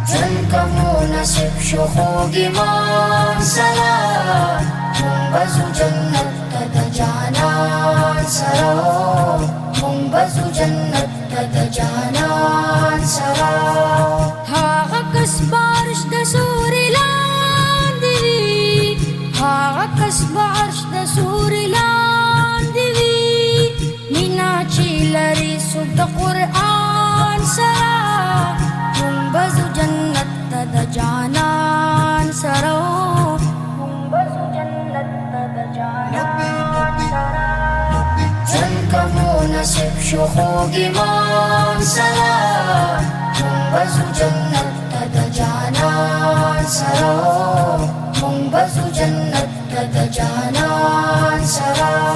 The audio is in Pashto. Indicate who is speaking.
Speaker 1: تنكمون نصيب شخوقي ما سلا منبز جنة تدجانا سرا منبز جنة تدجانا سرا هاغا كسبارش دسوري لاندي هاغا كسبارش دسوري لاندي نينا چيلري سود قرآن سرا منبز جنة تدجانا سرا منبز جنة تدجانا سرا تنكمون نصيب شخوقي ما سلا منبز جنة تدجانا سرا منبز جنة تدجانا سرا